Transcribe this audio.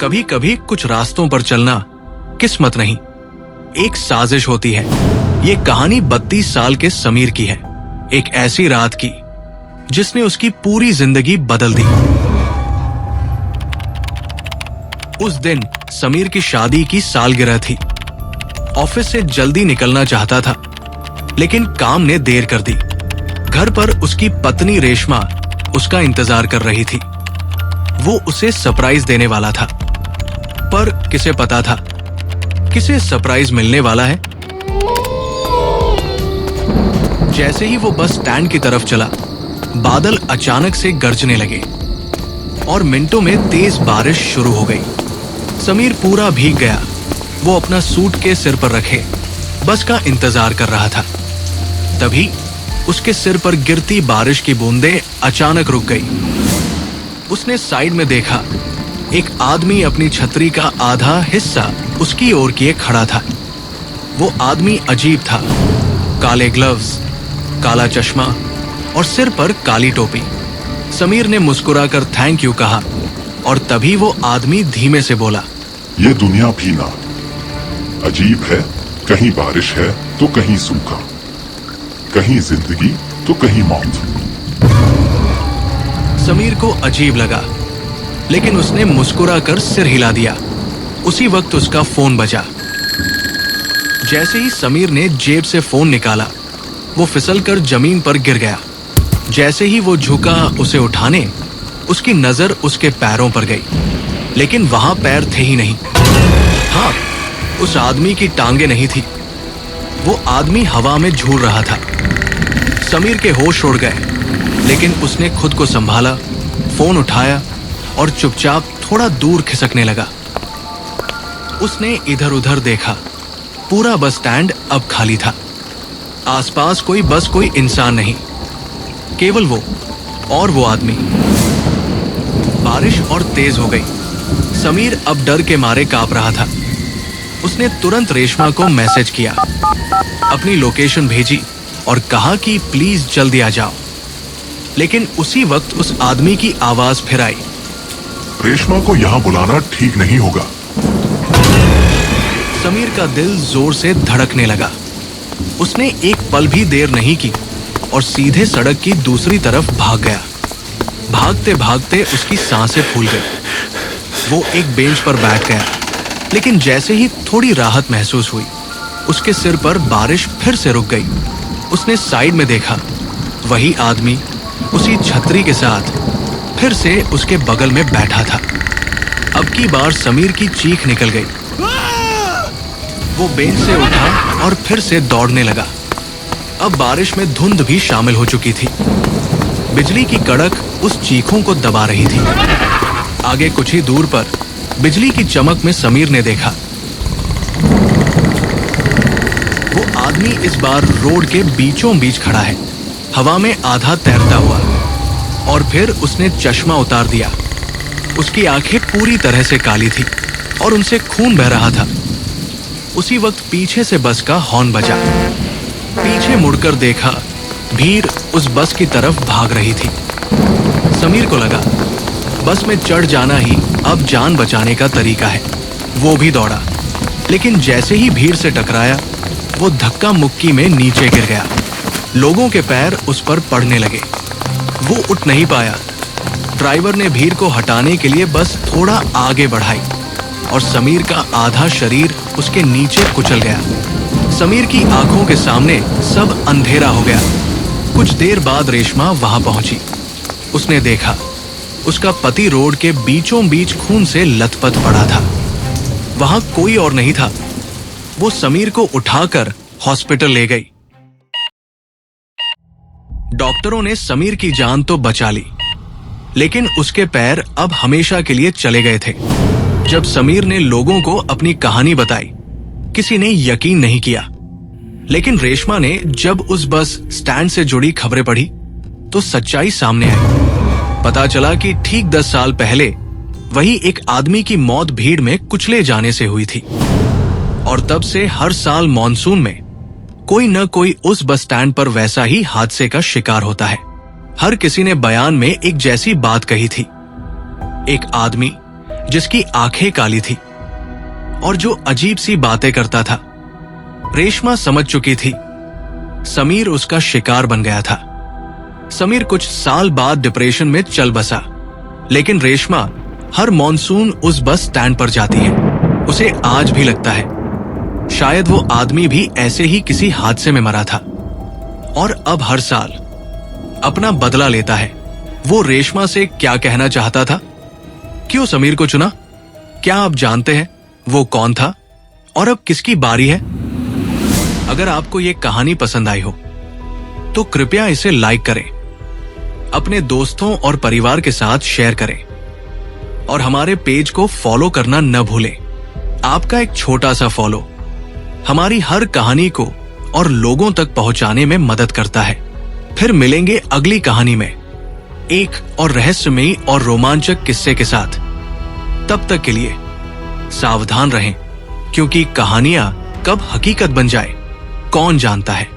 कभी कभी कुछ रास्तों पर चलना किस्मत नहीं, एक साजिश होती है। ये कहानी 32 साल के समीर की है, एक ऐसी रात की जिसने उसकी पूरी जिंदगी बदल दी। उस दिन समीर की शादी की सालगिरह थी। ऑफिस से जल्दी निकलना चाहता था, लेकिन काम ने देर कर दी। घर पर उसकी पत्नी रेशमा उसका इंतजार कर रही थी। वो उसे सरप्राइज देने वाला था, पर किसे पता था किसे सरप्राइज मिलने वाला है। जैसे ही वो बस स्टैंड की तरफ चला, बादल अचानक से गरजने लगे और मिनटों में तेज बारिश शुरू हो गई। समीर पूरा भीग गया। वो अपना सूट के सिर पर रखे बस का इंतजार कर रहा था। तभी उसके सिर पर गिरती बारिश की बूंदें अचानक रुक गई। उसने साइड में देखा, एक आदमी अपनी छतरी का आधा हिस्सा उसकी ओर किए खड़ा था। वो आदमी अजीब था, काले ग्लव्स, काला चश्मा और सिर पर काली टोपी। समीर ने मुस्कुराकर थैंक यू कहा और तभी वो आदमी धीमे से बोला, ये दुनिया भी ना अजीब है, कहीं बारिश है तो कहीं सूखा, कहीं जिंदगी तो कहीं मौत। समीर को अजीब लगा, लेकिन उसने मुस्कुराकर सिर हिला दिया। उसी वक्त उसका फोन बजा। जैसे ही समीर ने जेब से फोन निकाला, वो फिसलकर जमीन पर गिर गया। जैसे ही वो झुका उसे उठाने, उसकी नजर उसके पैरों पर गई, लेकिन वहां पैर थे ही नहीं। हाँ, उस आदमी की टांगे नहीं थी। वो आदमी हवा में झूल रहा था। समीर के होश उड़ गए, लेकिन उसने खुद को संभाला, फोन उठाया और चुपचाप थोड़ा दूर खिसकने लगा। उसने इधर उधर देखा। पूरा बस स्टैंड अब खाली था। आसपास कोई इंसान नहीं, केवल वो और वो आदमी। बारिश और तेज हो गई। समीर अब डर के मारे कांप रहा था। उसने तुरंत रेशमा को मैसेज किया, अपनी लोकेशन भेजी और कहा कि प्लीज जल्दी आ जाओ। लेकिन उसी वक्त उस आदमी की आवाज फिर आई, रेशमा को यहाँ बुलाना ठीक नहीं होगा। समीर का दिल जोर से धड़कने लगा। उसने एक पल भी देर नहीं की और सीधे सड़क की दूसरी तरफ भाग गया। भागते भागते उसकी सांसें फूल गई। वो एक बेंच पर बैठ गया, लेकिन जैसे ही थोड़ी राहत महसूस हुई, उसके सिर पर बारिश फिर से रुक गई। उसने साइड में देखा, वही आदमी उसी छतरी के साथ फिर से उसके बगल में बैठा था। अब की बार समीर की चीख निकल गई। वो बेंच से उठा और फिर से दौड़ने लगा। अब बारिश में धुंध भी शामिल हो चुकी थी। बिजली की कड़क उस चीखों को दबा रही थी। आगे कुछ ही दूर पर बिजली की चमक में समीर ने देखा, वो आदमी इस बार रोड के बीचों बीच खड़ा है, हवा में आधा तैरता हुआ। और फिर उसने चश्मा उतार दिया। उसकी आंखें पूरी तरह से काली थी और उनसे खून बह रहा था। उसी वक्त पीछे से बस का हॉर्न बजा। पीछे मुड़कर देखा, भीड़ उस बस की तरफ भाग रही थी। समीर को लगा बस में चढ़ जाना ही अब जान बचाने का तरीका है। वो भी दौड़ा, लेकिन जैसे ही भीड़ से टकराया, वो धक्का मुक्की में नीचे गिर गया। लोगों के पैर उस पर पड़ने लगे। वो उठ नहीं पाया। ड्राइवर ने भीड़ को हटाने के लिए बस थोड़ा आगे बढ़ाई और समीर का आधा शरीर उसके नीचे कुचल गया। समीर की आंखों के सामने सब अंधेरा हो गया। कुछ देर बाद रेशमा वहां पहुंची। उसने देखा, उसका पति रोड के बीचों बीच खून से लथपथ पड़ा था। वहां कोई और नहीं था। वो समीर को उठाकर हॉस्पिटल ले गई। डॉक्टरों ने समीर की जान तो बचा ली, लेकिन उसके पैर अब हमेशा के लिए चले गए थे। जब समीर ने लोगों को अपनी कहानी बताई, किसी ने यकीन नहीं किया। लेकिन रेशमा ने जब उस बस स्टैंड से जुड़ी खबरें पढ़ी, तो सच्चाई सामने आई। पता चला कि ठीक 10 साल पहले वही एक आदमी की मौत भीड़ में कुचले जाने से हुई थी। और तब से हर साल मॉनसून में कोई न कोई उस बस स्टैंड पर वैसा ही हादसे का शिकार होता है। हर किसी ने बयान में एक जैसी बात कही थी, एक आदमी जिसकी आंखें काली थी और जो अजीब सी बातें करता था। रेशमा समझ चुकी थी समीर उसका शिकार बन गया था। समीर कुछ साल बाद डिप्रेशन में चल बसा, लेकिन रेशमा हर मॉनसून उस बस स्टैंड पर जाती है। उसे आज भी लगता है शायद वो आदमी भी ऐसे ही किसी हादसे में मरा था और अब हर साल अपना बदला लेता है। वो रेशमा से क्या कहना चाहता था? क्यों समीर को चुना? क्या आप जानते हैं वो कौन था और अब किसकी बारी है? अगर आपको ये कहानी पसंद आई हो तो कृपया इसे लाइक करें, अपने दोस्तों और परिवार के साथ शेयर करें और हमारे पेज को फॉलो करना न भूलें। आपका एक छोटा सा फॉलो हमारी हर कहानी को और लोगों तक पहुंचाने में मदद करता है। फिर मिलेंगे अगली कहानी में एक और रहस्यमयी और रोमांचक किस्से के साथ। तब तक के लिए सावधान रहें, क्योंकि कहानियां कब हकीकत बन जाए कौन जानता है।